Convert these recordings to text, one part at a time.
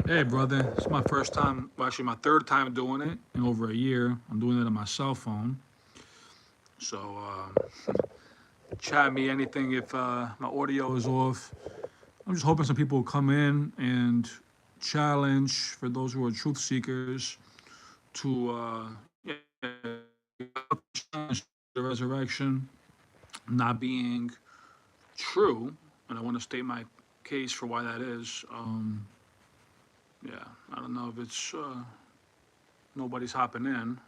Hey, brother. It's my first time, well, actually, my third time doing it in over a year. I'm doing it on my cell phone. So, chat me anything if my audio is off. I'm just hoping some people will come in and challenge for those who are truth seekers to, the resurrection not being true. And I want to state my case for why that is. Yeah, I don't know if it's nobody's hopping in.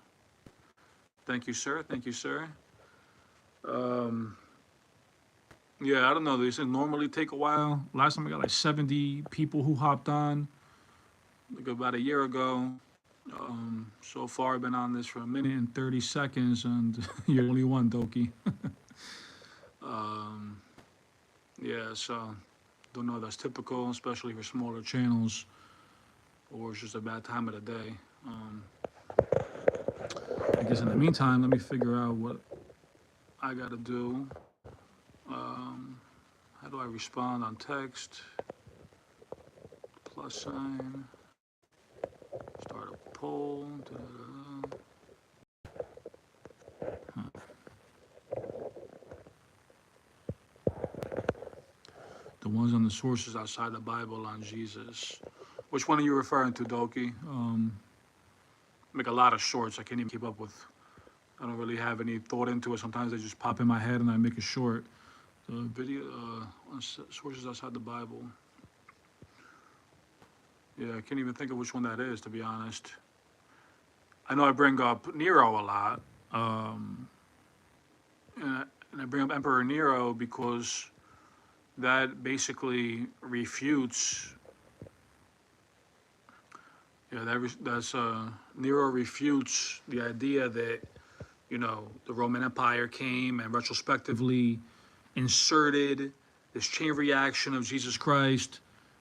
Thank you, sir. Thank you, sir. Um, yeah, I don't know. They said normally take a while. Last time I got like 70 people who hopped on, like about a year ago. So far, I've been on this for a minute and 30 seconds, and you're the only one, Doki. um, yeah, so don't know if that's typical, especially for smaller channels, or it's just a bad time of the day. I guess in the meantime, let me figure out what I got to do. How do I respond on text? Plus sign. Start a poll. Da-da-da. The ones on the sources outside the Bible on Jesus. Which one are you referring to, Doki? Make a lot of shorts. I can't even keep up with. I don't really have any thought into it. Sometimes they just pop in my head and I make a short. The video on sources outside the Bible. Yeah, I can't even think of which one that is, to be honest. I know I bring up Nero a lot, and I bring up Emperor Nero because that basically refutes. Yeah, that's Nero refutes the idea that the Roman Empire came and retrospectively inserted this chain reaction of Jesus Christ,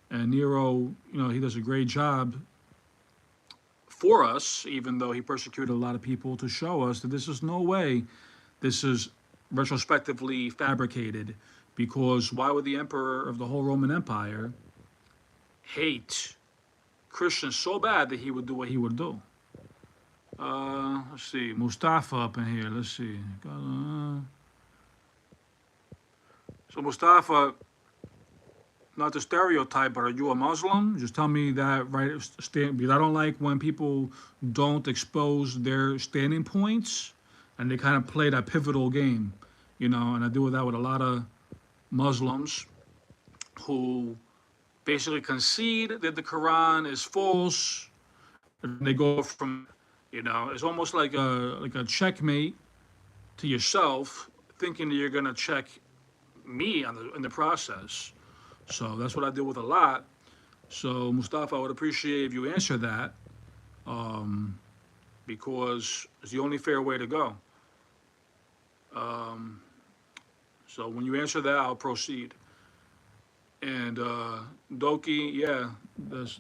and Nero, he does a great job for us, even though he persecuted a lot of people, to show us that this is no way this is retrospectively fabricated. Because why would the emperor of the whole Roman Empire hate Christians so bad that he would do what he would do? Let's see, Mustafa up in here. Let's see. So Mustafa, not to stereotype, but are you a Muslim? Just tell me that right. Because I don't like when people don't expose their standing points, and they kind of play that pivotal game, And I deal with that with a lot of Muslims who basically concede that the Quran is false. And they go from, it's almost like a checkmate to yourself, thinking that you're gonna check me in the process. So that's what I deal with a lot. So Mustafa, I would appreciate if you answer that, because it's the only fair way to go. So when you answer that, I'll proceed. And Doki, yeah, that's.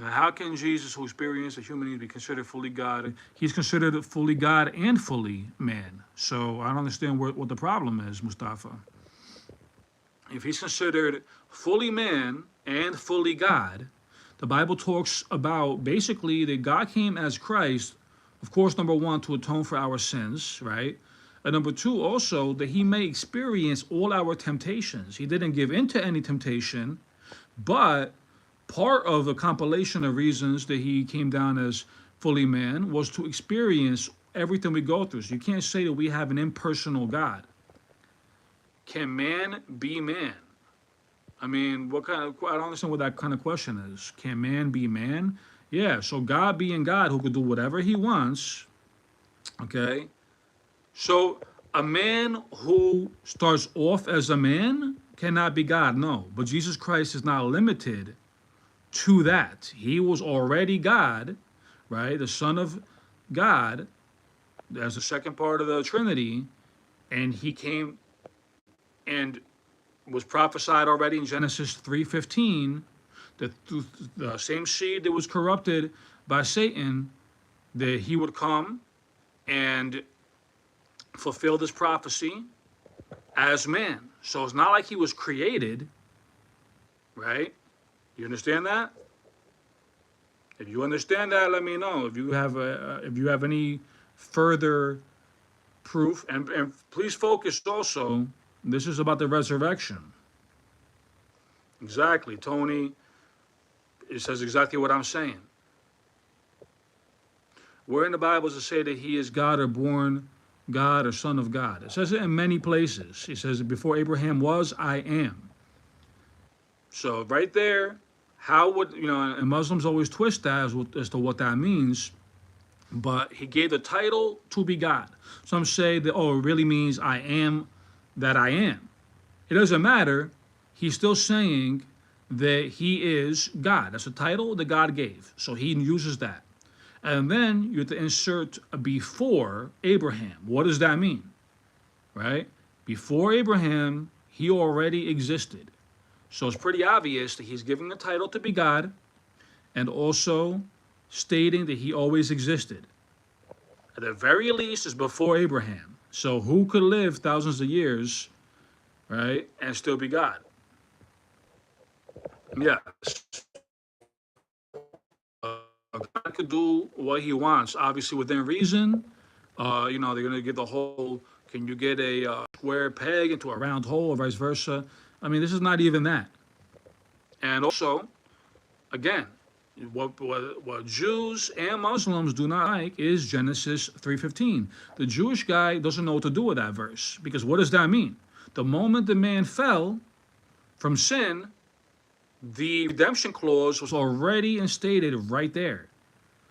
How can Jesus, who experienced the human need, be considered fully God? He's considered fully God and fully man. So I don't understand what the problem is, Mustafa. If he's considered fully man and fully God, the Bible talks about basically that God came as Christ, of course, number one, to atone for our sins, right? And number two, also, that he may experience all our temptations. He didn't give in to any temptation, but part of the compilation of reasons that he came down as fully man was to experience everything we go through. So you can't say that we have an impersonal God. Can man be man? I mean, I don't understand what that kind of question is. Can man be man? Yeah, so God being God who could do whatever he wants, okay? So a man who starts off as a man cannot be God, no. But Jesus Christ is not limited to that. He was already God, right? The Son of God, as the second part of the Trinity, and he came and was prophesied already in Genesis 3:15 that through the same seed that was corrupted by Satan, that he would come and fulfill this prophecy as man. So it's not like he was created, right? You understand that? If you understand that, let me know. If you have any further proof, and please focus also. This is about the resurrection. Exactly, Tony. It says exactly what I'm saying. Where in the Bible does it say that he is God or born God or son of God? It says it in many places. It says, before Abraham was, I am. So right there, how would, and Muslims always twist that as to what that means, but he gave the title to be God. Some say that, oh, it really means I am that I am. It doesn't matter. He's still saying that he is God. That's a title that God gave. So he uses that. And then you have to insert a before Abraham. What does that mean? Right? Before Abraham, he already existed. So it's pretty obvious that he's giving the title to be God and also stating that he always existed. At the very least, it's before Abraham. So who could live thousands of years, right, and still be God? Yes. God could do what he wants, obviously within reason. They're going to give the whole, can you get a square peg into a round hole or vice versa? I mean, this is not even that. And also, again, what Jews and Muslims do not like is Genesis 3:15. The Jewish guy doesn't know what to do with that verse, because what does that mean? The moment the man fell from sin, the redemption clause was already instated right there.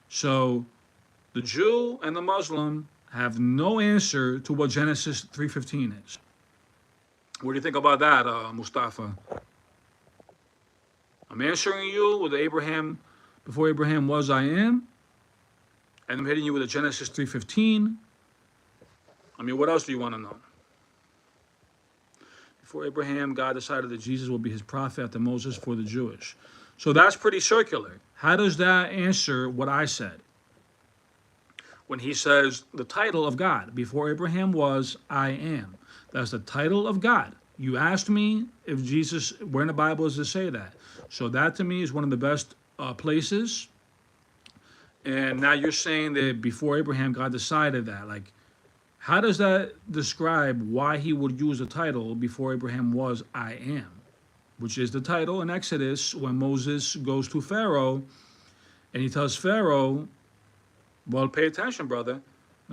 So the Jew and the Muslim have no answer to what Genesis 3:15 is. What do you think about that, Mustafa? I'm answering you with Abraham, before Abraham was, I am. And I'm hitting you with a Genesis 3:15. I mean, what else do you want to know? Before Abraham, God decided that Jesus will be his prophet after Moses for the Jewish. So that's pretty circular. How does that answer what I said? When he says the title of God, before Abraham was, I am. That's the title of God. You asked me if Jesus, where in the Bible does it say that? So that to me is one of the best places. And now you're saying that before Abraham, God decided that. Like, how does that describe why he would use the title before Abraham was, I am? Which is the title in Exodus when Moses goes to Pharaoh and he tells Pharaoh, well, pay attention, brother.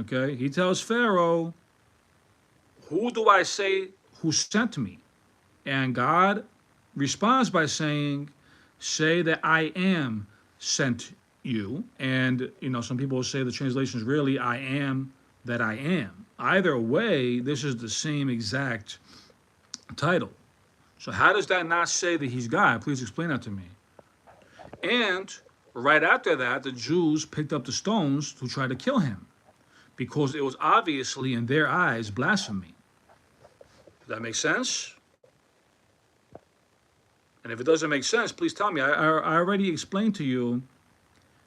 Okay, he tells Pharaoh, who do I say who sent me? And God responds by saying, say that I am sent you. And, some people say the translation is really, I am that I am. Either way, this is the same exact title. So how does that not say that he's God? Please explain that to me. And right after that, the Jews picked up the stones to try to kill him because it was obviously, in their eyes, blasphemy. Does that make sense? And if it doesn't make sense, please tell me. I already explained to you,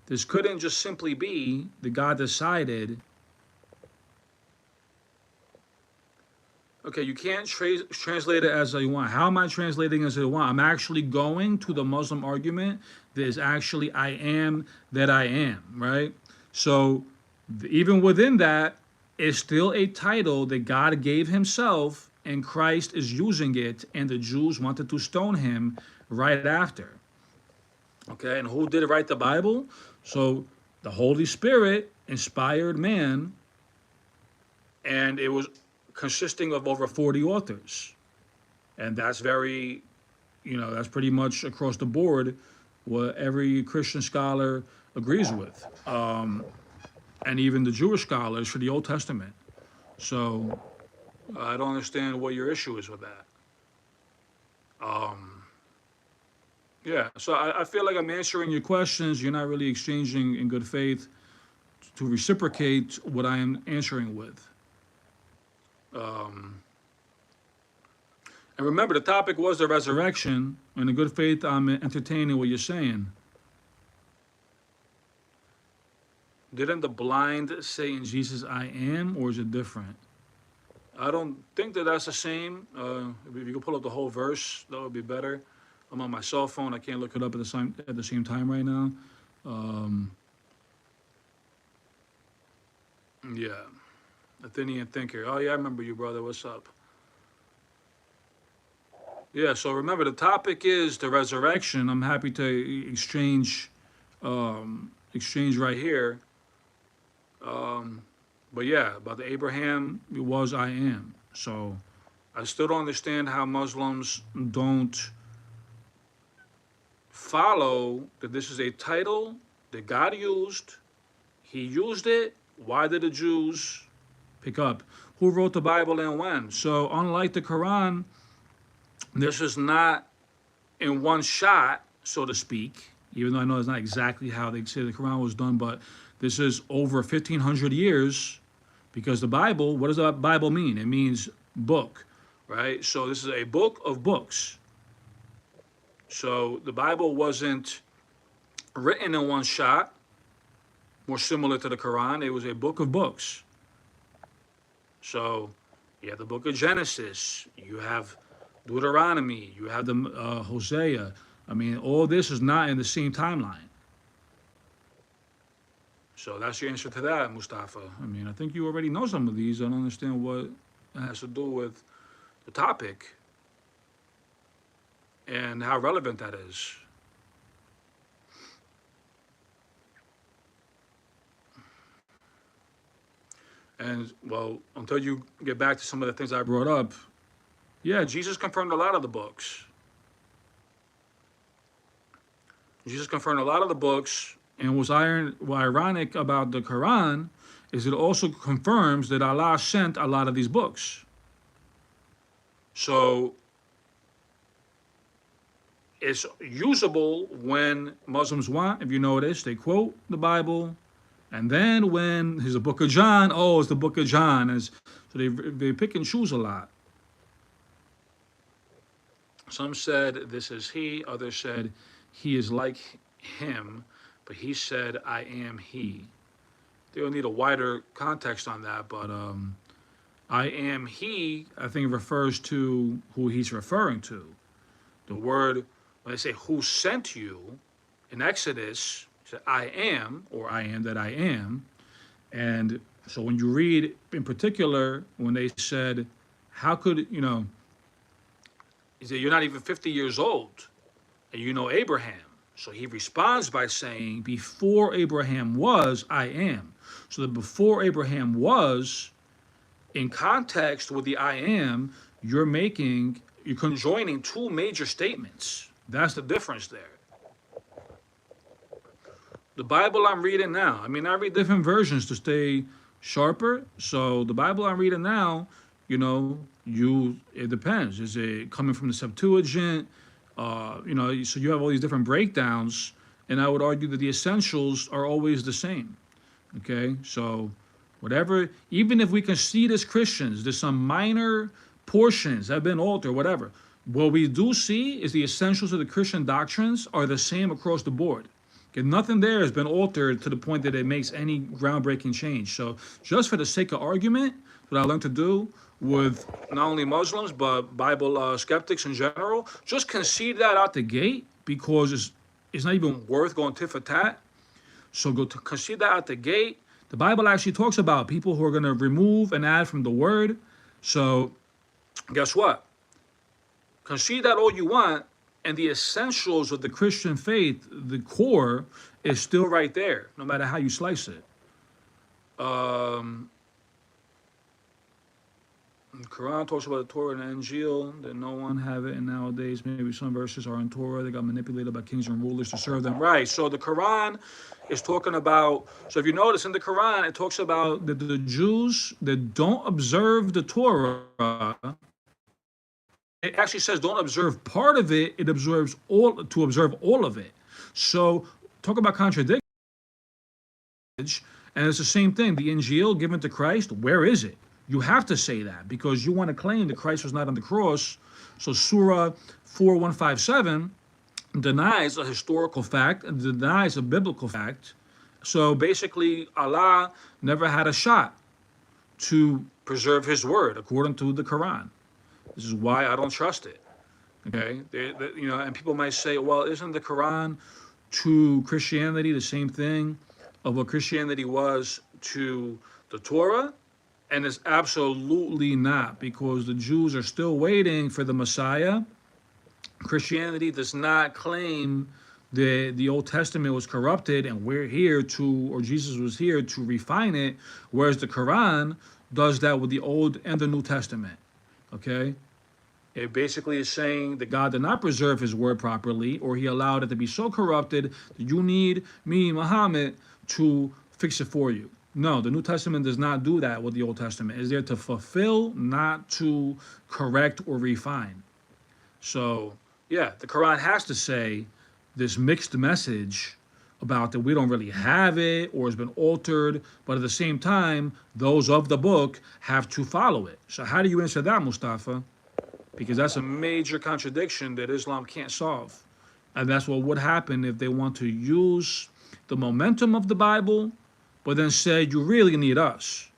this couldn't just simply be that God decided. Okay, you can't translate it as you want. How am I translating as I want? I'm actually going to the Muslim argument that is actually I am that I am, right? So even within that, it's still a title that God gave himself, and Christ is using it, and the Jews wanted to stone him right after. Okay, and who did write the Bible? So the Holy Spirit inspired man, and it was consisting of over 40 authors. And that's very, that's pretty much across the board what every Christian scholar agrees with. And even the Jewish scholars for the Old Testament. So I don't understand what your issue is with that. Yeah, so I feel like I'm answering your questions. You're not really exchanging in good faith to reciprocate what I am answering with. And remember, the topic was the resurrection, and in good faith, I'm entertaining what you're saying. Didn't the blind say in Jesus, I am, or is it different? I don't think that that's the same. If you could pull up the whole verse, that would be better. I'm on my cell phone. I can't look it up at the same time right now. Um, yeah, Athenian thinker. Oh yeah, I remember you, brother. What's up? Yeah. So remember, the topic is the resurrection. I'm happy to exchange right here. Um, but yeah, about the Abraham, it was I am. So I still don't understand how Muslims don't follow that this is a title that God used. He used it. Why did the Jews pick up? Who wrote the Bible and when? So unlike the Quran, this is not in one shot, so to speak, even though I know it's not exactly how they say the Quran was done, but this is over 1,500 years because the Bible, what does the Bible mean? It means book, right? So this is a book of books. So the Bible wasn't written in one shot, more similar to the Quran. It was a book of books. So you have the book of Genesis, you have Deuteronomy, you have the Hosea. I mean, all this is not in the same timeline. So that's your answer to that, Mustafa. I mean, I think you already know some of these. I don't understand what it has to do with the topic and how relevant that is. And, well, until you get back to some of the things I brought up, yeah, Jesus confirmed a lot of the books. Jesus confirmed a lot of the books, and what's ironic about the Quran is it also confirms that Allah sent a lot of these books. So it's usable when Muslims want. If you notice, they quote the Bible, and then when there's a book of John, oh, it's the book of John. So they pick and choose a lot. Some said this is he, others said he is like him, but he said I am he. They'll need a wider context on that, but I am he, I think, refers to who he's referring to. The word, when they say who sent you in Exodus, said I am, or I am that I am. And so when you read in particular, when they said, how could, he said, you're not even 50 years old, and you know Abraham. So he responds by saying, before Abraham was, I am. So the before Abraham was, in context with the I am, you're conjoining two major statements. That's the difference there. The Bible I'm reading now, I mean, I read different versions to stay sharper. So the Bible I'm reading now, it depends. Is it coming from the Septuagint? So you have all these different breakdowns, and I would argue that the essentials are always the same. Okay, so whatever, even if we can see as Christians, there's some minor portions that have been altered, whatever. What we do see is the essentials of the Christian doctrines are the same across the board. Okay, nothing there has been altered to the point that it makes any groundbreaking change. So just for the sake of argument, what I learned to do with not only Muslims, but Bible skeptics in general, just concede that out the gate because it's not even worth going tit for tat. So go to concede that out the gate. The Bible actually talks about people who are going to remove and add from the word. So guess what? Concede that all you want, and the essentials of the Christian faith, the core, is still right there, no matter how you slice it. The Quran talks about the Torah and the Injil, that no one have it, and nowadays maybe some verses are in Torah. They got manipulated by kings and rulers to serve them. Right, so the Quran is talking about, so if you notice in the Quran, it talks about that the Jews that don't observe the Torah, it actually says don't observe part of it, it observes to observe all of it. So talk about contradiction, and it's the same thing. The Injil given to Christ, where is it? You have to say that because you want to claim that Christ was not on the cross. So Surah 4157 denies a historical fact and denies a biblical fact. So basically, Allah never had a shot to preserve his word according to the Quran. This is why I don't trust it. Okay, and people might say, well, isn't the Quran to Christianity the same thing of what Christianity was to the Torah? And it's absolutely not, because the Jews are still waiting for the Messiah. Christianity does not claim that the Old Testament was corrupted and we're here to, or Jesus was here to refine it, whereas the Quran does that with the Old and the New Testament. Okay? It basically is saying that God did not preserve his word properly, or he allowed it to be so corrupted that you need me, Muhammad, to fix it for you. No, the New Testament does not do that with the Old Testament. It's there to fulfill, not to correct or refine. So, yeah, the Quran has to say this mixed message about that we don't really have it or it's been altered, but at the same time, those of the book have to follow it. So how do you answer that, Mustafa? Because that's a major contradiction that Islam can't solve. And that's what would happen if they want to use the momentum of the Bible, but then say, you really need us.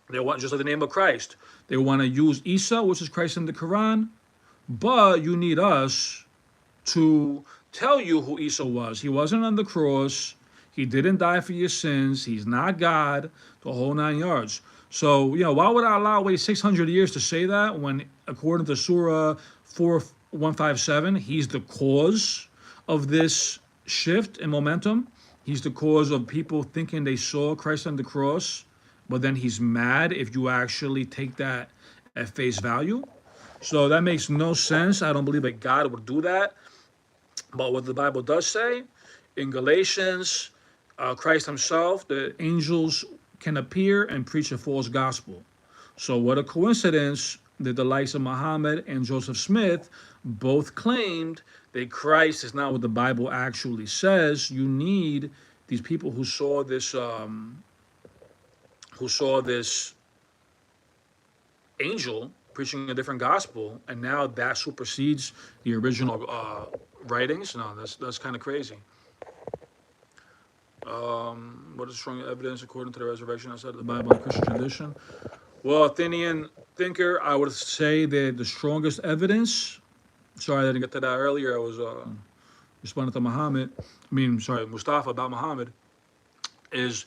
They want, just like the name of Christ, they want to use Isa, which is Christ in the Quran, but you need us to tell you who Isa was. He wasn't on the cross. He didn't die for your sins. He's not God, the whole 9 yards. So, why would Allah wait 600 years to say that when, according to Surah 4157, he's the cause of this shift in momentum? He's the cause of people thinking they saw Christ on the cross, but then he's mad if you actually take that at face value. So that makes no sense. I don't believe that God would do that. But what the Bible does say, in Galatians, Christ himself, the angels can appear and preach a false gospel. So what a coincidence that the likes of Muhammad and Joseph Smith both claimed that Christ is not what the Bible actually says. You need these people who saw this angel preaching a different gospel, and now that supersedes the original writings. No, that's kind of crazy. What is strong evidence according to the resurrection outside of the Bible and Christian tradition? Well, Athenian thinker, I would say that the strongest evidence, sorry I didn't get to that earlier, I was responding to Mustafa about Muhammad, is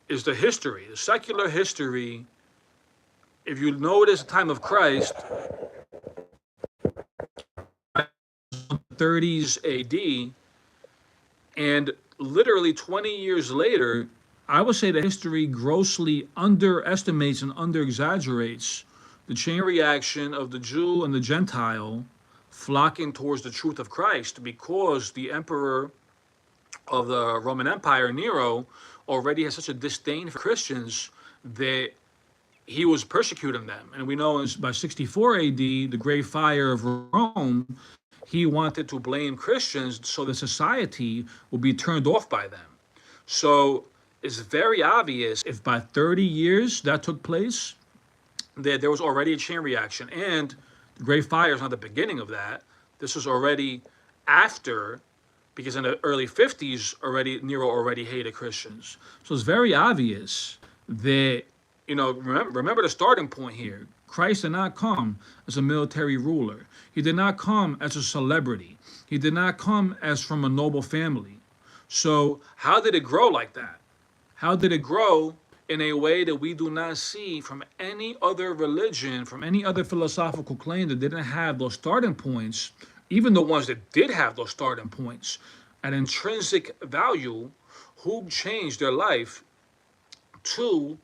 the history, the secular history. If you notice the time of Christ, 30s AD, and literally 20 years later, I would say that history grossly underestimates and under-exaggerates the chain reaction of the Jew and the Gentile flocking towards the truth of Christ, because the emperor of the Roman Empire, Nero, already had such a disdain for Christians that he was persecuting them. And we know by 64 AD, the Great Fire of Rome, he wanted to blame Christians so the society will be turned off by them. So it's very obvious if by 30 years that took place, that there was already a chain reaction. And the Great Fire is not the beginning of that. This was already after, because in the early 50s, Nero already hated Christians. So it's very obvious that, remember the starting point here. Christ did not come as a military ruler. He did not come as a celebrity. He did not come as from a noble family. So how did it grow like that? How did it grow in a way that we do not see from any other religion, from any other philosophical claim that didn't have those starting points, even the ones that did have those starting points, an intrinsic value, who changed their life to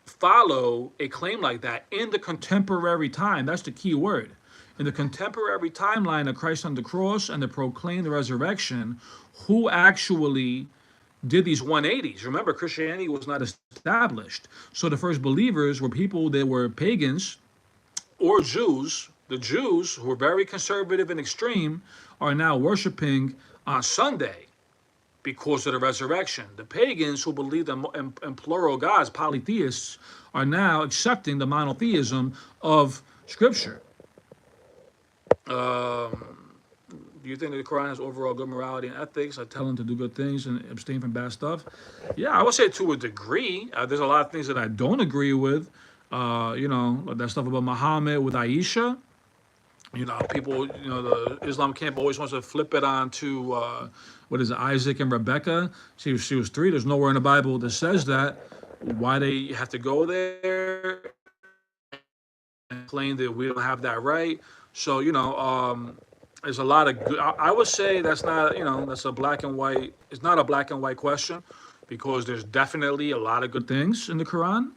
follow a claim like that in the contemporary time? That's the key word. In the contemporary timeline of Christ on the cross and the proclaimed resurrection, who actually did these 180s? Remember, Christianity was not established. So the first believers were people that were pagans or Jews. The Jews, who were very conservative and extreme, are now worshiping on Sunday because of the resurrection. The pagans, who believed in plural gods, polytheists, are now accepting the monotheism of Scripture. do you think that the Quran has overall good morality and ethics? I tell them to do good things and abstain from bad stuff. Yeah, I would say to a degree. There's a lot of things that I don't agree with. Like that stuff about Muhammad with Aisha. People, the Islam camp always wants to flip it on to, what is it, Isaac and Rebecca. She was 3. There's nowhere in the Bible that says that. Why they have to go there and claim that we don't have that right. So, there's a lot of good. I would say that's not, that's a black and white. It's not a black and white question, because there's definitely a lot of good things in the Quran,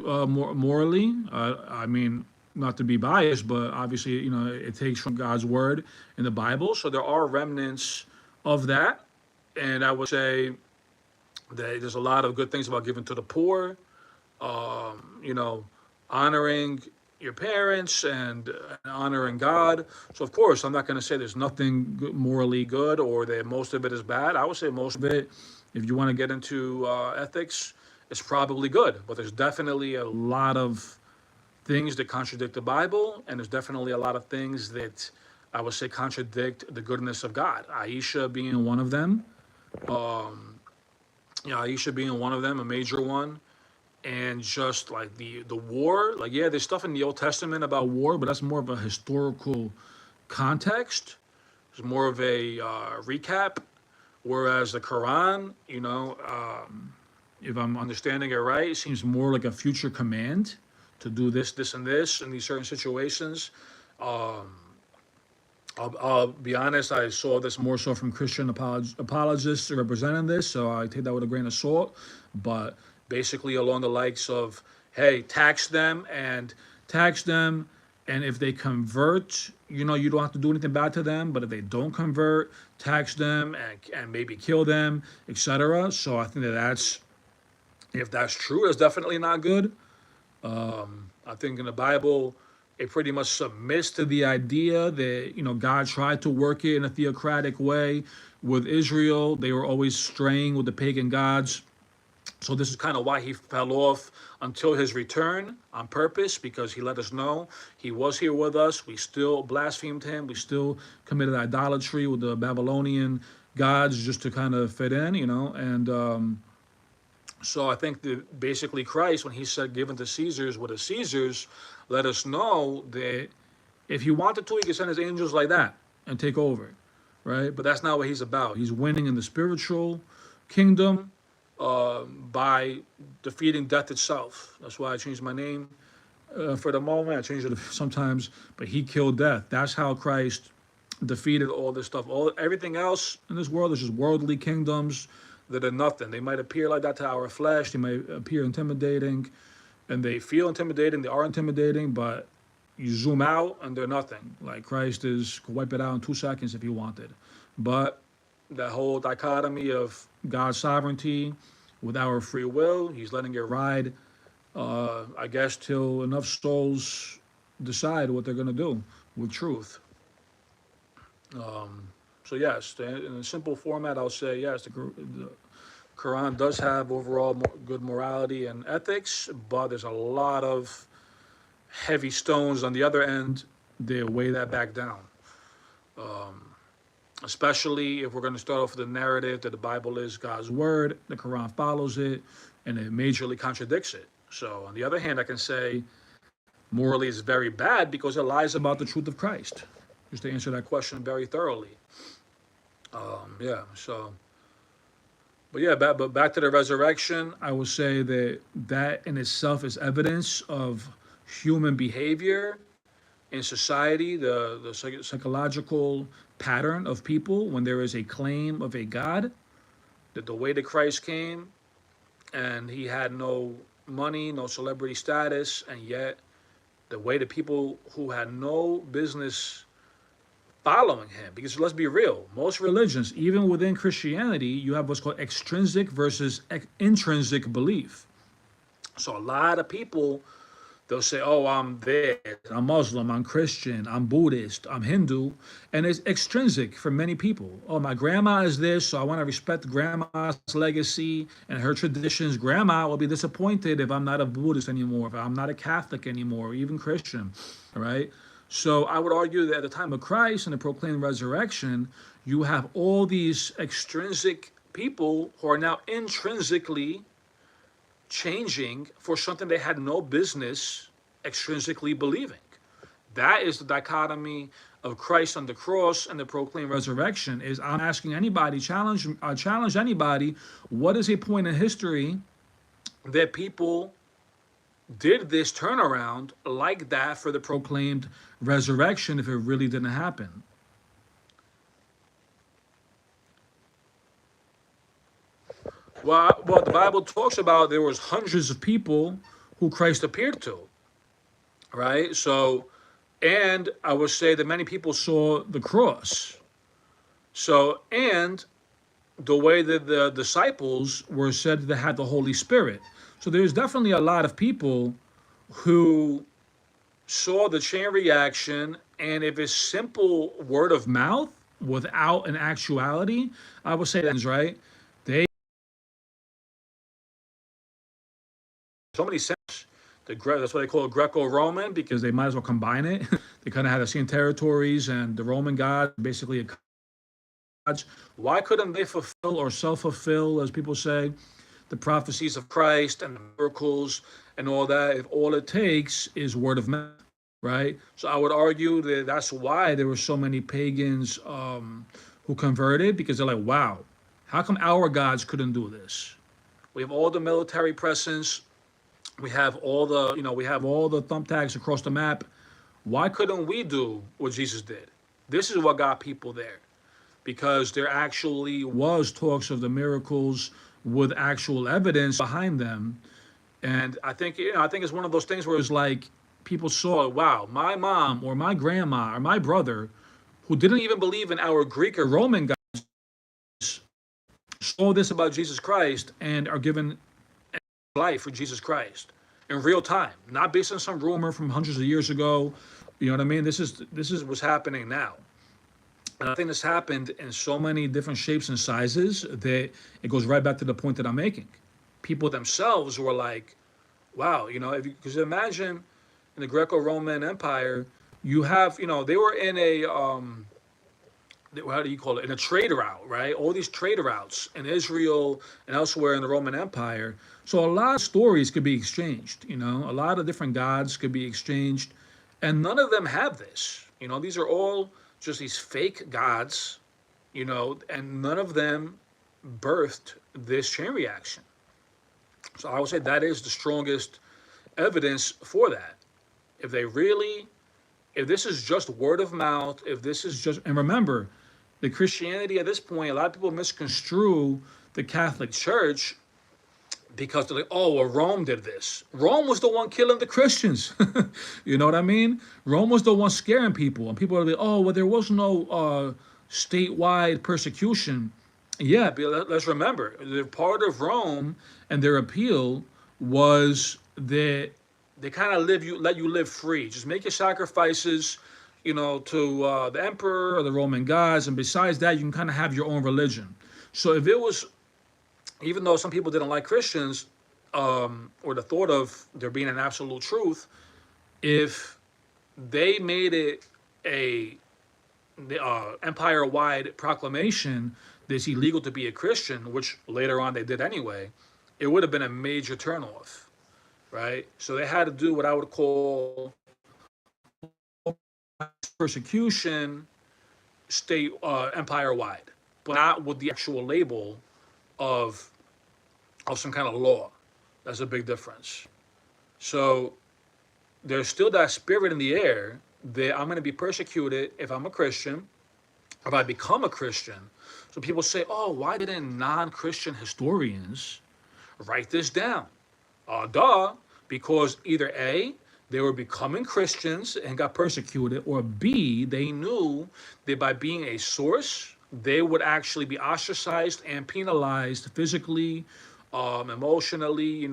morally. I mean, not to be biased, but obviously, it takes from God's word in the Bible. So there are remnants of that. And I would say that there's a lot of good things about giving to the poor, honoring your parents and honoring God. So of course, I'm not going to say there's nothing morally good or that most of it is bad. I would say most of it, if you want to get into ethics, it's probably good. But there's definitely a lot of things that contradict the Bible, and there's definitely a lot of things that I would say contradict the goodness of God. Aisha being one of them. Aisha being one of them, a major one. And just like the war, like, yeah, there's stuff in the Old Testament about war, but that's more of a historical context. It's more of a recap. Whereas the Quran, if I'm understanding it right, it seems more like a future command to do this, this, and this in these certain situations. I'll be honest, I saw this more so from Christian apologists representing this, so I take that with a grain of salt. But basically along the likes of, hey, tax them, and if they convert, you don't have to do anything bad to them, but if they don't convert, tax them and maybe kill them, etc. So I think if that's true, it's definitely not good. I think in the Bible, it pretty much submits to the idea that, God tried to work it in a theocratic way with Israel. They were always straying with the pagan gods. So this is kind of why he fell off until his return on purpose, because he let us know he was here with us. We still blasphemed him. We still committed idolatry with the Babylonian gods just to kind of fit in, And so I think that basically Christ, when he said given to Caesar's what is Caesar's, let us know that if he wanted to, he could send his angels like that and take over, right? But that's not what he's about. He's winning in the spiritual kingdom by defeating death itself. That's why I changed my name for the moment. I changed it sometimes, but he killed death. That's how Christ defeated all this stuff. Everything else in this world is just worldly kingdoms that are nothing. They might appear like that to our flesh. They might appear intimidating, and they feel intimidating. They are intimidating, but you zoom out and they're nothing. Like Christ could wipe it out in 2 seconds if he wanted. But that whole dichotomy of God's sovereignty with our free will, he's letting it ride, I guess, till enough souls decide what they're going to do with truth. So yes, in a simple format, I'll say yes, the Quran does have overall good morality and ethics, but there's a lot of heavy stones on the other end that weigh that back down. Especially if we're going to start off with the narrative that the Bible is God's word, the Quran follows it, and it majorly contradicts it. So on the other hand, I can say morally it's very bad because it lies about the truth of Christ. Just to answer that question very thoroughly. But back to the resurrection, I would say that in itself is evidence of human behavior in society, the psychological pattern of people when there is a claim of a God, that the way that Christ came and he had no money, no celebrity status, and yet the way that people who had no business following him, because let's be real, most religions, even within Christianity, you have what's called extrinsic versus intrinsic belief. So a lot of people, they'll say, oh, I'm this, I'm Muslim, I'm Christian, I'm Buddhist, I'm Hindu, and it's extrinsic for many people. Oh, my grandma is this, so I want to respect grandma's legacy and her traditions. Grandma will be disappointed if I'm not a Buddhist anymore, if I'm not a Catholic anymore, or even Christian, right? So I would argue that at the time of Christ and the proclaimed resurrection, you have all these extrinsic people who are now intrinsically changing for something they had no business extrinsically believing. That is the dichotomy of Christ on the cross and the proclaimed resurrection. Is I'm asking anybody, challenge anybody, what is a point in history that people did this turnaround like that for the proclaimed resurrection if it really didn't happen? Well, the Bible talks about there was hundreds of people who Christ appeared to, right? So, and I would say that many people saw the cross. So, and the way that the disciples were said to have the Holy Spirit. So there's definitely a lot of people who saw the chain reaction, and if it's simple word of mouth without an actuality, I would say that's right. They so many sense. That's why they call it Greco-Roman, because they might as well combine it. They kind of had the same territories, and the Roman god basically a gods. Why couldn't they fulfill or self-fulfill, as people say, the prophecies of Christ and the miracles and all that, if all it takes is word of mouth, right? So I would argue that that's why there were so many pagans who converted, because they're like, wow, how come our gods couldn't do this? We have all the military presence. We have all the, we have all the thumbtacks across the map. Why couldn't we do what Jesus did? This is what got people there, because there actually was talks of the miracles with actual evidence behind them. And I think, I think it's one of those things where it's like people saw, wow, my mom or my grandma or my brother, who didn't even believe in our Greek or Roman gods, saw this about Jesus Christ and are given life for Jesus Christ in real time, not based on some rumor from hundreds of years ago. You know what I mean? This is what's happening now. And I think this happened in so many different shapes and sizes that it goes right back to the point that I'm making. People themselves were like, wow, because imagine in the Greco-Roman Empire, you have, they were in a, how do you call it? In a trade route, right? All these trade routes in Israel and elsewhere in the Roman Empire. So a lot of stories could be exchanged, a lot of different gods could be exchanged, and none of them have this. These are all just these fake gods, and none of them birthed this chain reaction. So I would say that is the strongest evidence for that. If this is just word of mouth, if this is just, and remember, the Christianity at this point, a lot of people misconstrue the Catholic Church because they're like, oh, well, Rome did this. Rome was the one killing the Christians. You know what I mean? Rome was the one scaring people. And people are like, oh, well, there was no statewide persecution. Yeah, but let's remember, the part of Rome and their appeal was that they kind of let you live free. Just make your sacrifices, to the emperor or the Roman gods. And besides that, you can kind of have your own religion. So if it was, even though some people didn't like Christians, or the thought of there being an absolute truth, if they made it a empire-wide proclamation that it's illegal to be a Christian, which later on they did anyway, it would have been a major turnoff, right? So they had to do what I would call persecution state empire-wide, but not with the actual label of some kind of law. That's a big difference. So there's still that spirit in the air that I'm going to be persecuted if I'm a Christian, if I become a Christian. So people say, oh, why didn't non-Christian historians write this down? Because either A, they were becoming Christians and got persecuted, or B, they knew that by being a source, they would actually be ostracized and penalized physically, emotionally,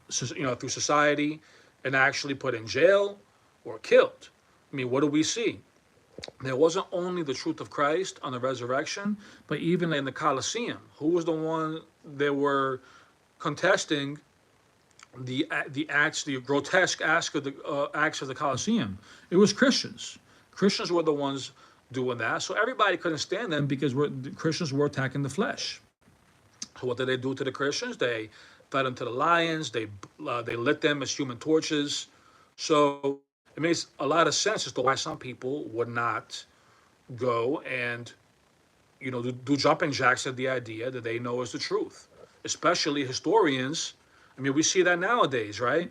through society, and actually put in jail or killed. I mean, what do we see? There wasn't only the truth of Christ on the resurrection, but even in the Colosseum, who was the one they were contesting the grotesque acts of the Colosseum. It was Christians. Christians were the ones doing that. So everybody couldn't stand them because the Christians were attacking the flesh. So what did they do to the Christians? They fed them to the lions. They lit them as human torches. So it makes a lot of sense as to why some people would not go and do jumping jacks at the idea that they know is the truth. Especially historians. I mean, we see that nowadays, right?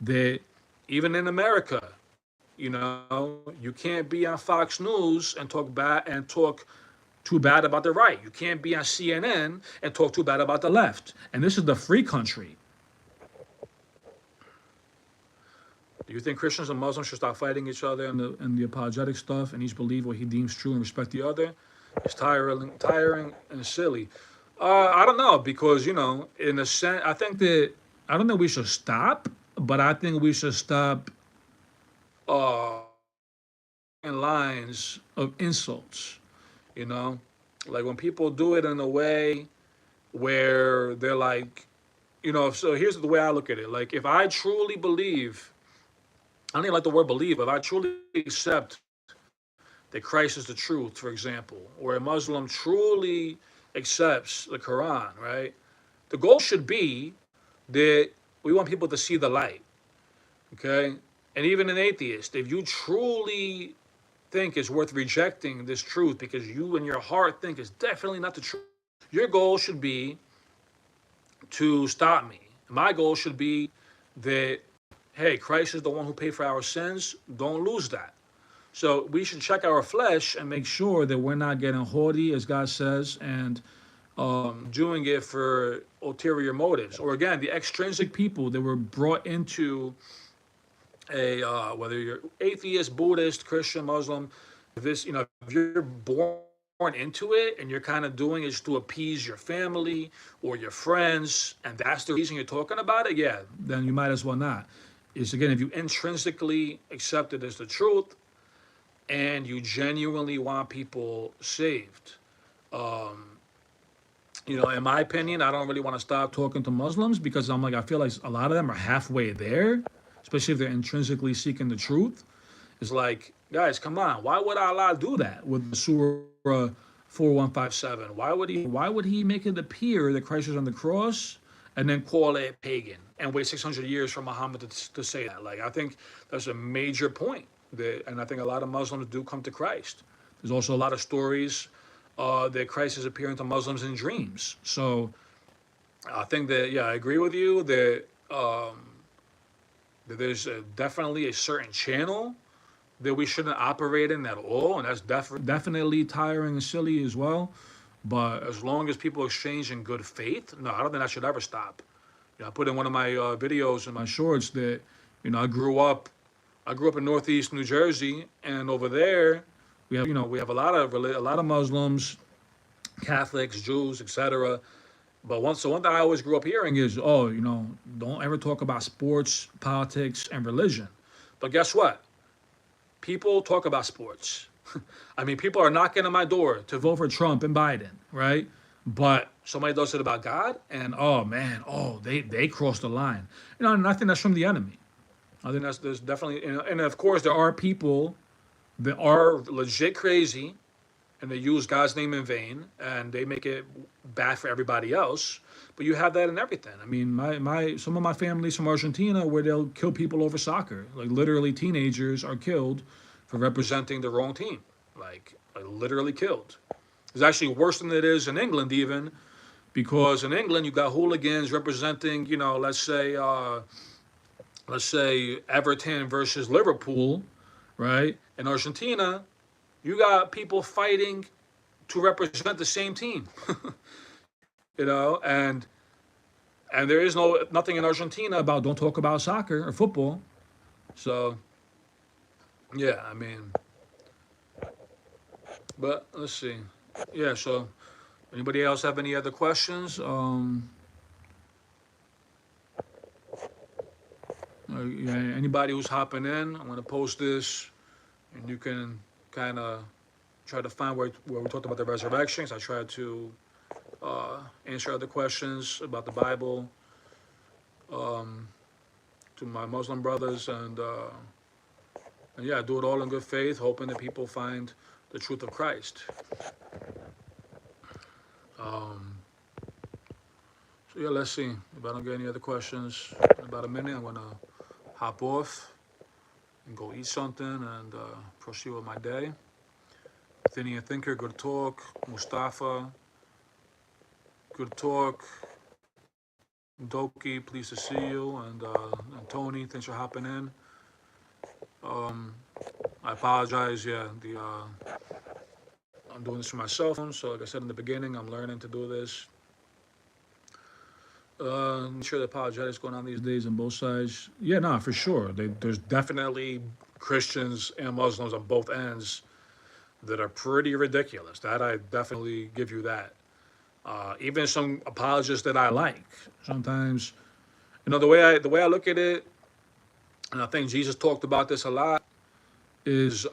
That even in America, you can't be on Fox News and talk too bad about the right. You can't be on CNN and talk too bad about the left. And this is the free country. Do you think Christians and Muslims should stop fighting each other in the apologetic stuff and each believe what he deems true and respect the other? It's tiring and silly. I don't know, because in a sense, I don't think we should stop, but I think we should stop in lines of insults. Like when people do it in a way where they're like, so here's the way I look at it. Like if I truly believe, I don't even like the word believe, but if I truly accept that Christ is the truth, for example, or a Muslim truly accepts the Quran, right? The goal should be that we want people to see the light, okay? And even an atheist, if you truly think it's worth rejecting this truth because you in your heart think it's definitely not the truth, your goal should be to stop me. My goal should be that, hey, Christ is the one who paid for our sins. Don't lose that. So we should check our flesh and make sure that we're not getting haughty, as God says, and doing it for ulterior motives. Or again, the extrinsic people that were brought into whether you're atheist, Buddhist, Christian, Muslim, if you're born into it and you're kind of doing it just to appease your family or your friends, and that's the reason you're talking about it, yeah, then you might as well not. It's again, if you intrinsically accept it as the truth and you genuinely want people saved. In my opinion, I don't really want to stop talking to Muslims because I feel like a lot of them are halfway there, especially if they're intrinsically seeking the truth. It's like, guys, come on. Why would Allah do that with Surah 4157? Why would he make it appear that Christ is on the cross and then call it pagan and wait 600 years for Muhammad to say that? Like, I think that's a major point. And I think a lot of Muslims do come to Christ. There's also a lot of stories that Christ is appearing to Muslims in dreams. So I think that, yeah, I agree with you that there's definitely a certain channel that we shouldn't operate in at all, and that's definitely tiring and silly as well. But as long as people exchange in good faith, no, I don't think that should ever stop. I put in one of my videos in my shorts that I grew up in Northeast New Jersey, and over there we have a lot of Muslims, Catholics, Jews, etc. But one thing I always grew up hearing is, don't ever talk about sports, politics, and religion. But guess what? People talk about sports. I mean, people are knocking on my door to vote for Trump and Biden, right? But somebody does it about God, and they crossed the line. And I think that's from the enemy. I think there's definitely, and of course there are people that are legit crazy, and they use God's name in vain, and they make it bad for everybody else. But you have that in everything. I mean, some of my family's from Argentina, where they'll kill people over soccer. Like literally, teenagers are killed for representing the wrong team. Like literally killed. It's actually worse than it is in England, even, because in England you got hooligans representing, let's say Everton versus Liverpool, right? In Argentina, you got people fighting to represent the same team, and there is nothing in Argentina about don't talk about soccer or football. So, yeah, I mean, but let's see. Yeah, so anybody else have any other questions? Anybody who's hopping in, I'm going to post this, and you can kind of try to find where we talked about the resurrections. I tried to answer other questions about the Bible. to my Muslim brothers, and yeah, I do it all in good faith, hoping that people find the truth of Christ. Um, so yeah, let's see if I don't get any other questions. In about a minute, I'm gonna hop off and go eat something and proceed with my day. Athenian Thinker, good talk. Mustafa, good talk. Doki, pleased to see you. And Tony, thanks for hopping in. Um, I apologize. Yeah, I'm doing this from my cell phone. So, like I said in the beginning, I'm learning to do this. I'm sure the apologetics going on these days on both sides. Yeah, no, for sure. There's definitely Christians and Muslims on both ends that are pretty ridiculous. That I definitely give you that. Even some apologists that I like. Sometimes, the way I look at it, and I think Jesus talked about this a lot, is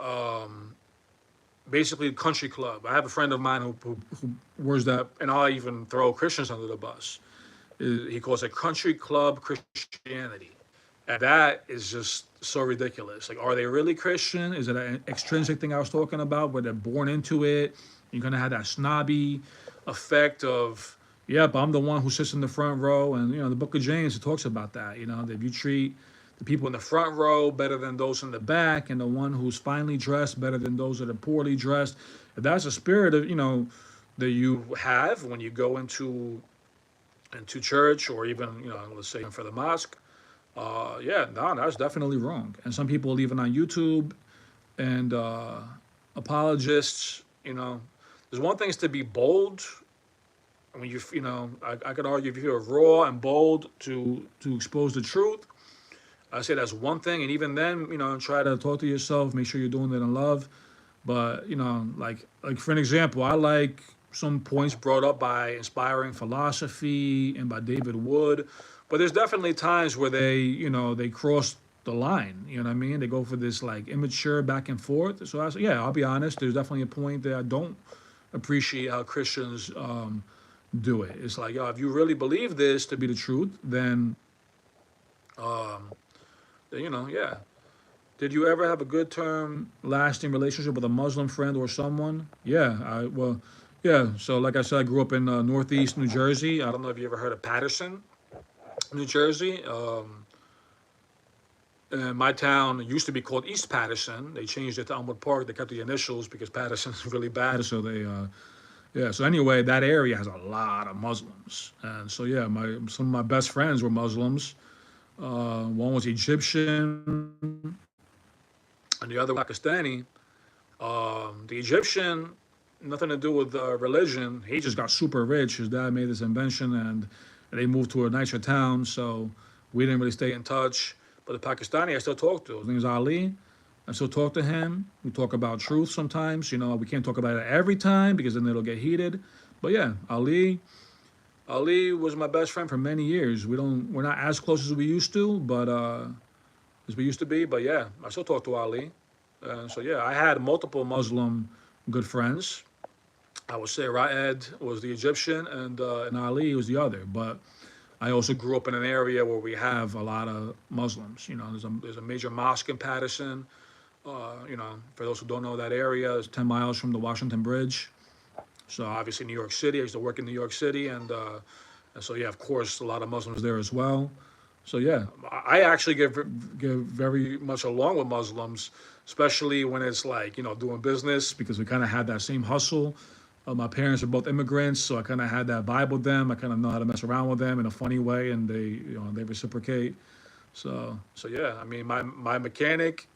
basically country club. I have a friend of mine who wears that, and I'll even throw Christians under the bus. He calls it country club Christianity. And that is just so ridiculous. Like, are they really Christian? Is it an extrinsic thing I was talking about where they're born into it? You're going to have that snobby effect of, yep, I'm the one who sits in the front row. And, the book of James, it talks about that, that if you treat the people in the front row better than those in the back, and the one who's finely dressed better than those that are poorly dressed, if that's a spirit of, that you have when you go into church, or even, let's say for the mosque, yeah, no, that's definitely wrong. And some people even on YouTube and apologists, there's one thing is to be bold. I mean, I could argue if you're raw and bold to expose the truth, I say that's one thing. And even then, try to talk to yourself, make sure you're doing it in love. But, like for an example, I like some points brought up by Inspiring Philosophy and by David Wood. But there's definitely times where they cross the line. You know what I mean? They go for this like immature back and forth. So I say, yeah, I'll be honest. There's definitely a point that I don't appreciate how Christians do it. It's like, if you really believe this to be the truth, then yeah. Did you ever have a good term, lasting relationship with a Muslim friend or someone? Yeah, yeah. So like I said, I grew up in Northeast New Jersey. I don't know if you ever heard of Patterson, New Jersey. And my town used to be called East Patterson. They changed it to Elmwood Park. They kept the initials because Patterson's really bad. So yeah. So anyway, that area has a lot of Muslims. And so, yeah, some of my best friends were Muslims. One was Egyptian and the other Pakistani. The Egyptian, nothing to do with religion. He just got super rich. His dad made this invention, and they moved to a nicer town, so we didn't really stay in touch. But the Pakistani I still talk to. His name is Ali. I still talk to him. We talk about truth sometimes. We can't talk about it every time because then it'll get heated. But yeah, Ali was my best friend for many years. We're not as close as we used to, but as we used to be. But yeah, I still talk to Ali. So yeah, I had multiple Muslim good friends. I would say Ra'ed was the Egyptian, and Ali was the other. But I also grew up in an area where we have a lot of Muslims. There's a major mosque in Patterson. For those who don't know that area, it's 10 miles from the Washington Bridge. So obviously New York City. I used to work in New York City, and so yeah, of course, a lot of Muslims there as well. So yeah, I actually get very much along with Muslims, especially when it's like doing business, because we kind of had that same hustle. My parents are both immigrants, so I kind of had that vibe with them. I kind of know how to mess around with them in a funny way, and they reciprocate. So yeah, I mean, my mechanic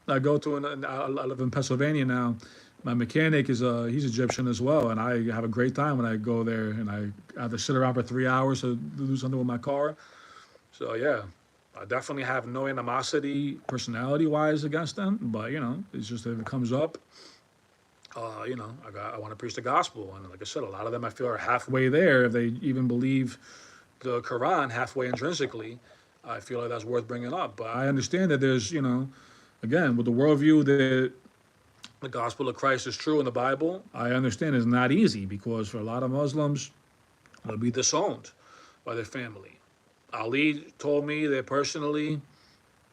I go to, I live in Pennsylvania now. My mechanic is he's Egyptian as well, and I have a great time when I go there, and I have to sit around for 3 hours to do something with my car. So yeah, I definitely have no animosity personality-wise against them, but it's just that if it comes up, I want to preach the gospel, and like I said, a lot of them I feel are halfway there if they even believe the Quran halfway intrinsically. I feel like that's worth bringing up, but I understand that there's again with the worldview that the gospel of Christ is true in the Bible. I understand it's not easy because for a lot of Muslims, they'll be disowned by their family. Ali told me that personally,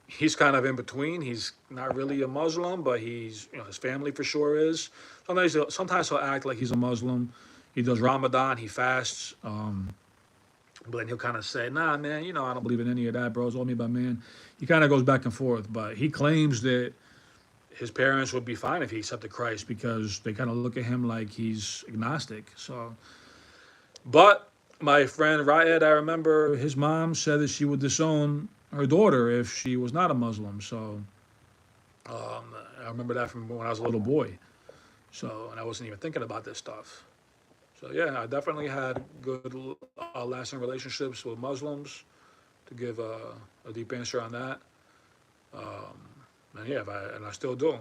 he's kind of in between. He's not really a Muslim, but he's, his family for sure is. Sometimes he'll act like he's a Muslim. He does Ramadan, he fasts, but then he'll kind of say, "Nah, man, I don't believe in any of that, bro. It's all me by man." He kind of goes back and forth, but he claims that his parents would be fine if he accepted Christ because they kind of look at him like he's agnostic. So, but my friend Raed, I remember his mom said that she would disown her daughter if she was not a Muslim. So, I remember that from when I was a little boy. So, and I wasn't even thinking about this stuff. So, yeah, I definitely had good, lasting relationships with Muslims. To give a deep answer on that, and yeah, and I still do.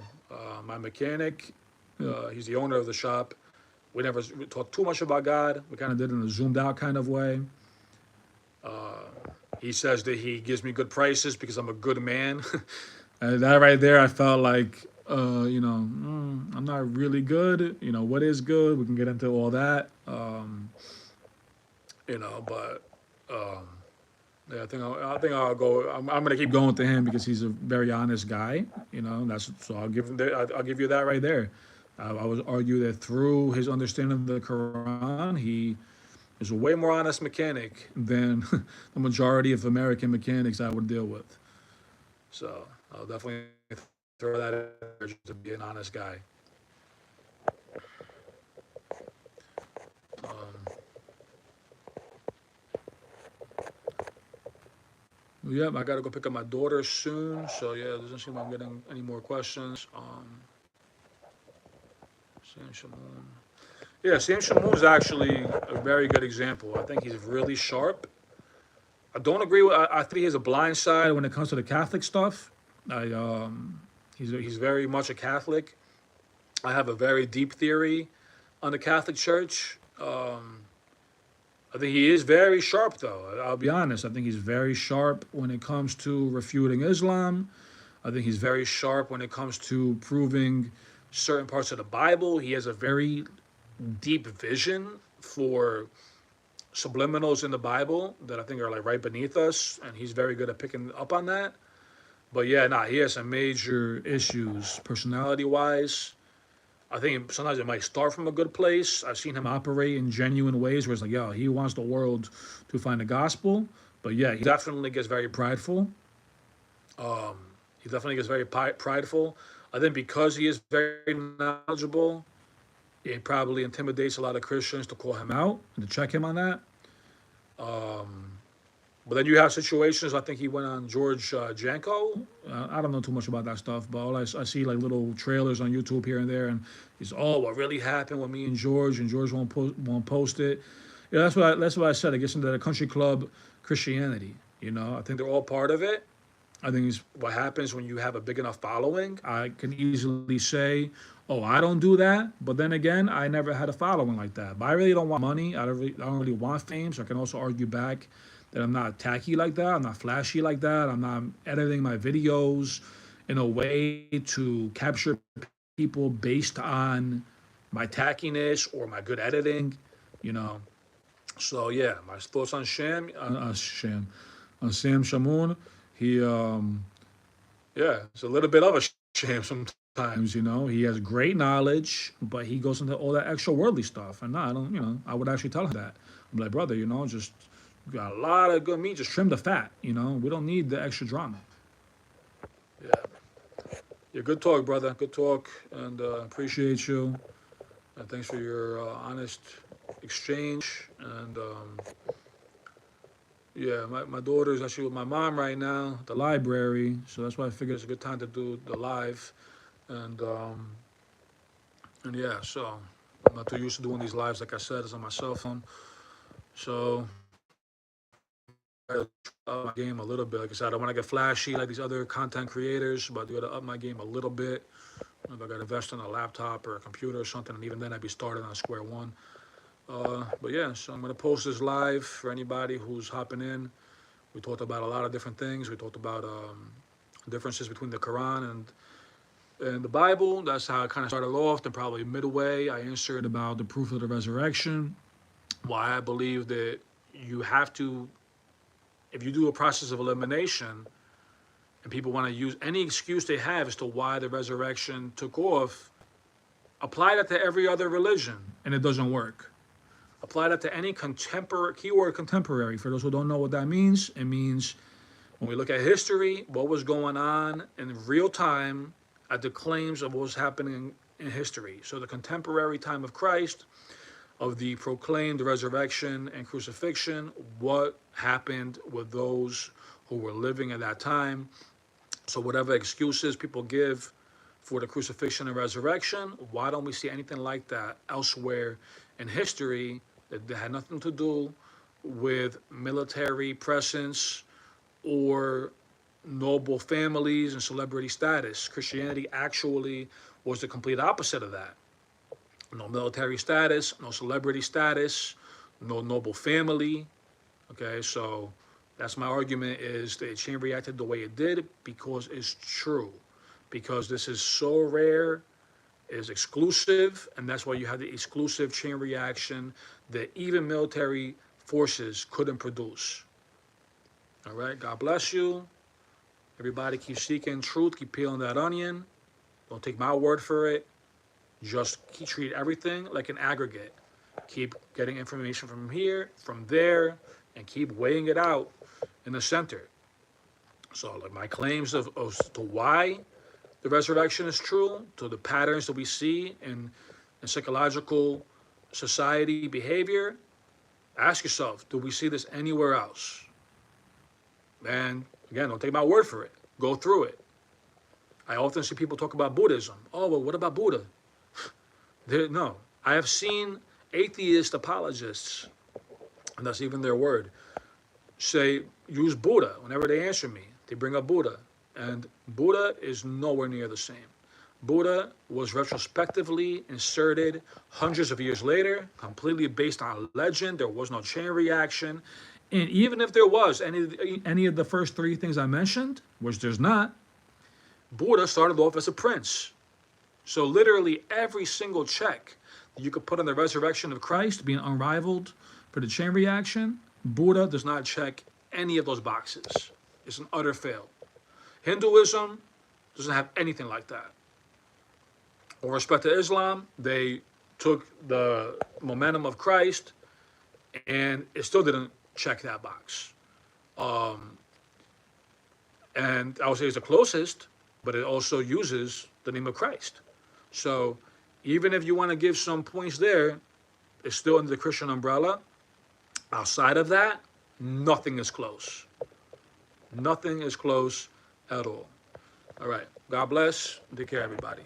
My mechanic, he's the owner of the shop. We never talked too much about God. We kind of did it in a zoomed out kind of way. He says that he gives me good prices because I'm a good man. And that right there, I felt like, I'm not really good. What is good? We can get into all that. But yeah, I think I'll go. I'm gonna keep going to him because he's a very honest guy. So I'll give him. I'll give you that right there. I would argue that through his understanding of the Quran, he is a way more honest mechanic than the majority of American mechanics I would deal with. So I'll definitely throw that in there just to be an honest guy. Um, Yep, I gotta go pick up my daughter soon. So yeah, it doesn't seem like I'm getting any more questions. Sam Shamoon. Yeah, Sam Shamoon is actually a very good example. I think he's really sharp. I don't agree with. I think he has a blind side when it comes to the Catholic stuff. I he's very much a Catholic. I have a very deep theory on the Catholic Church. I think he is very sharp, though. I'll be honest. I think he's very sharp when it comes to refuting Islam. I think he's very sharp when it comes to proving certain parts of the Bible. He has a very deep vision for subliminals in the Bible that I think are like right beneath us, and he's very good at picking up on that. But yeah, he has some major issues personality-wise. I think sometimes it might start from a good place. I've seen him operate in genuine ways where it's like, yo, he wants the world to find the gospel. But yeah, he definitely gets very prideful. He definitely gets very prideful. I think because he is very knowledgeable, it probably intimidates a lot of Christians to call him out and to check him on that. But then you have situations. I think he went on George Janko. I don't know too much about that stuff, but all I see like little trailers on YouTube here and there, and he's what really happened with me and George won't post it. Yeah, that's what I said. It gets into the country club Christianity. I think they're all part of it. I think it's what happens when you have a big enough following. I can easily say, "Oh, I don't do that," but then again, I never had a following like that. But I really don't want money. I don't really want fame. So I can also argue back that I'm not tacky like that. I'm not flashy like that. I'm not editing my videos in a way to capture people based on my tackiness or my good editing, you know. So yeah, my thoughts on on Sam Shamoon. He, yeah, it's a little bit of a sham sometimes. He has great knowledge, but he goes into all that extra worldly stuff. And no, I don't, I would actually tell him that. I'm like, brother, just you got a lot of good meat. Just trim the fat. We don't need the extra drama. Yeah. Yeah, good talk, brother. Good talk, and appreciate you. And thanks for your honest exchange. And yeah, my daughter's actually with my mom right now at the library, so that's why I figured it's a good time to do the live. And yeah, so I'm not too used to doing these lives. Like I said, it's on my cell phone. So I up my game a little bit. Like I said, I don't want to get flashy like these other content creators, but I got to up my game a little bit. If I got to invest in a laptop or a computer or something, and even then I'd be starting on square one. But yeah, so I'm going to post this live for anybody who's hopping in. We talked about a lot of different things. We talked about differences between the Quran and the Bible. That's how I kind of started off. Then probably midway, I answered about the proof of the resurrection, why I believe that you have to, if you do a process of elimination And people want to use any excuse they have as to why the resurrection took off. Apply that to every other religion, and it doesn't work. Apply that to any contemporary, keyword contemporary. For those who don't know what that means, it means when we look at history, what was going on in real time at the claims of what was happening in history. So the contemporary time of Christ, of the proclaimed resurrection and crucifixion, what happened with those who were living at that time. So whatever excuses people give for the crucifixion and resurrection, why don't we see anything like that elsewhere in history that had nothing to do with military presence or noble families and celebrity status? Christianity actually was the complete opposite of that. No military status, no celebrity status, no noble family. Okay, so that's my argument, is that the chain reacted the way it did because it's true. Because this is so rare, is exclusive, and that's why you have the exclusive chain reaction that even military forces couldn't produce. All right, God bless you. Everybody keep seeking truth, keep peeling that onion. Don't take my word for it. Just treat everything like an aggregate. Keep getting information from here, from there, and keep weighing it out in the center. So like my claims of to why the resurrection is true, to the patterns that we see in psychological society behavior, ask yourself, do we see this anywhere else? And again, don't take my word for it. Go through it. I often see people talk about Buddhism. Oh, well, what about Buddha? No, I have seen atheist apologists, and that's even their word, say, use Buddha whenever they answer me. They bring up Buddha, and Buddha is nowhere near the same. Buddha was retrospectively inserted hundreds of years later, completely based on legend. There was no chain reaction. And even if there was any of the first three things I mentioned, which there's not, Buddha started off as a prince. So literally every single check that you could put on the resurrection of Christ being unrivaled for the chain reaction, Buddha does not check any of those boxes. It's an utter fail. Hinduism doesn't have anything like that. With respect to Islam, they took the momentum of Christ and it still didn't check that box. And I would say it's the closest, but it also uses the name of Christ. So even if you want to give some points there, it's still under the Christian umbrella. Outside of that, nothing is close. Nothing is close at all. All right. God bless. Take care, everybody.